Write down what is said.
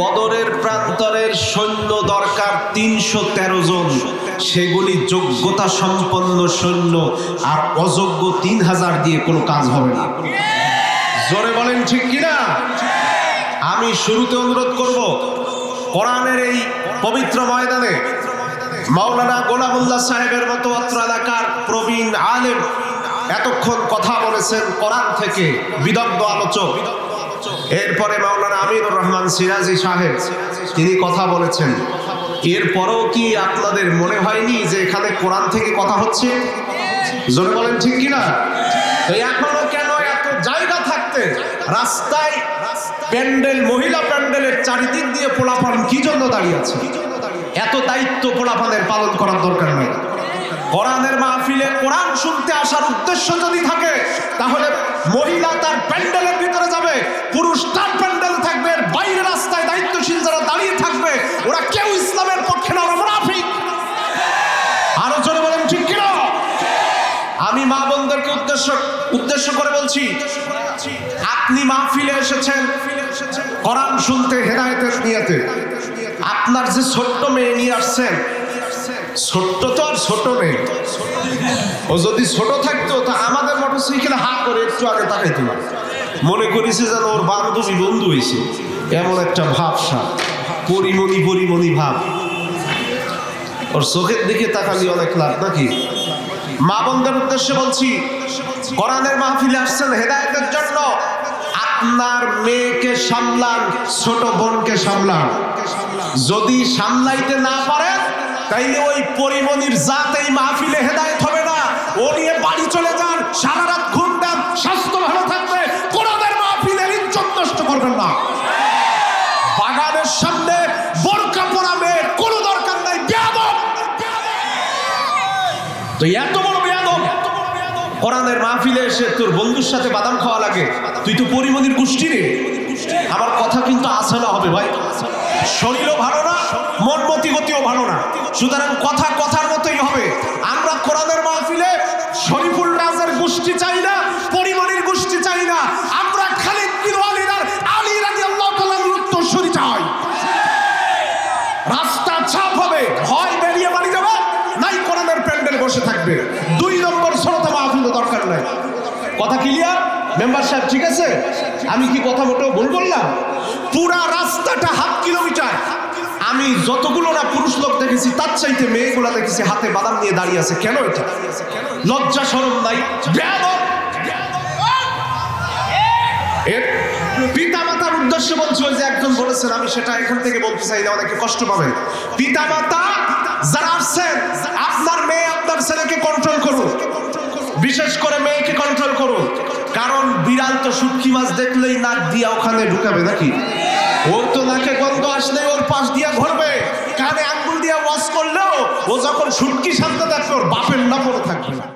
বদরের প্রান্তরের সৈন্য দরকার ৩১৩ জন, সেগুলি যোগ্যতা সম্পন্ন সৈন্য, আর অযোগ্য ৩০০০ দিয়ে কোনো কাজ হবে না। জোরে বলেন ঠিক কিনা? আমি শুরুতে অনুরোধ করব, কোরআনের এই পবিত্র ময়দানে মাওলানা গোলামুল্লাহ সাহেবের মতো অত্র এলাকার প্রবীণ আলেম এতক্ষণ কথা বলেছেন কোরআন থেকে, বিদগ্ধ আলোচক। এরপরে মাওলানা আমিনুর রহমান সিরাজি সাহেব তিনি কথা বলেছেন। এরপরেও কি আপনাদের মনে হয়নি যে এখানে কোরআন থেকে কথা হচ্ছে? জোরে বলেন ঠিক কিনা? তো এখনো কেন এত জায়গা থাকতে রাস্তায় প্যান্ডেল, মহিলা প্যান্ডেলের চারিদিক দিয়ে পোলাপান কি জন্য দাঁড়িয়ে আছে? এত দায়িত্ব পোলাপানের পালন করার দরকার নেই। কোরআনের মাহফিলে কোরআন শুনতে আসার উদ্দেশ্য যদি থাকে, তাহলে মহিলা তার প্যান্ডেলের ভিতরে যাবে, পুরুষ তার প্যান্ডেল থাকবে, বাইরে রাস্তায় দায়িত্বশীল যারা দাঁড়িয়ে থাকবে ওরা কেউ ইসলামের পক্ষে না, ওরা মুনাফিক। আরো জোরে বলেন ঠিক কিনা? আমি মা বোনদেরকে উদ্দেশ্য করে বলছি, আপনি মাহফিলে এসেছেন কোরআন শুনতে, হেদায়েতের নিয়তে। আপনার যে ছোট্ট মেয়ে নিয়ে আসছেন, ছোট্ট তো আর ছোট মেয়ে, ও যদি ছোট থাকতো তা আমাদের মোটরসাইকেলে হাত করে একটু আগে তাকাইতো না, মনে করেছে যেন ওর বান্ধবী বন্ধু হয়েছে, এমন একটা ভাবসা, পরিমণি পরিমণি ভাব। ওর চোখের দিকে তাকালি অনেক লাভ নাকি? মা বোনদের উদ্দেশ্যে বলছি, কোরআনের মাহফিলে আসছেন হেদায়েতের জন্য, আপনার মেয়েকে সামলান, ছোট বোনকে সামলান। যদি সামলাইতে না পারেন তাইলে ওই পরিমণির জাত এই মাহফিলে হেদায়েত হবে না। ও নিয়ে বাড়ি চলে যান, সারা রাত ঘুম দেন, স্বাস্থ্য ভালো থাকবে। কোরআনের মাহফিলের ইজ্জত নষ্ট করবেন না। বাগানের সামনে বোরকা পরা মেয়ের কোনো দরকার নাই, বেয়াদব। তো এত বড় বেয়াদব কোরআনের মাহফিলে এসে তোর বন্ধুর সাথে বাদাম খাওয়া লাগে, তুই তো পরিমণির গোষ্ঠী রে। আমার কথা কিন্তু আসলে হবে ভাই, শরীরও ভালো না, মন মতি গতিও ভালো না, সুতরাং কথা কথার মতোই হবে। আমরা কোরআনের মাহফিলে শরীফুল রাজের গোষ্ঠী চাই না, পরিমণির গোষ্ঠী চাই না, আমরা খালিদ বিন ওয়ালিদ আর আলী রাদিয়াল্লাহু তাআলার উত্তরসূরি চাই। রাস্তা চাপ হবে, হয় বেরিয়ে বাড়ি যাবে, নাই কোরআনের প্যান্ডেল বসে থাকবে। 2 নম্বর শ্রোতা মাহফিল দরকার নাই। কথা ক্লিয়ার মেম্বার সাহেব? ঠিক আছে, আমি কি কথা মোটেও ভুল বললাম? পুরা রাস্তাটা 1/2 কিলোমিটার আমি যতগুলো না পুরুষ লোক দেখেছি, তার চাইতে মেয়েগুলা দেখেছি হাতে বাদাম নিয়ে দাঁড়িয়ে আছে। কেন এটা? লজ্জা শরম নাই? বেয়াদব। পিতা মাতার উদ্দেশ্যে বলছি, ওই যে একজন বলেছেন, আমি সেটা এখান থেকে বলতে চাই না, অনেকে কষ্ট পাবেন। পিতা মাতা যারা আসছেন, আপনার মেয়ে আপনার ছেলেকে কন্ট্রোল করুন, বিশেষ করে মেয়েকে কন্ট্রোল করুন। কারণ বিড়াল তো শুটকি মাছ দেখলেই নাক দিয়া ওখানে ঢুকাবে নাকি? ওর তো নাকে গন্ধ আসলে ওর পাশ দিয়া ঘুরবে, কানে আঙ্গুল দিয়া ওয়াশ করলেও ও যখন শুটকি সামনে দেখবে ওর বাপের নাম মনে থাকবে না।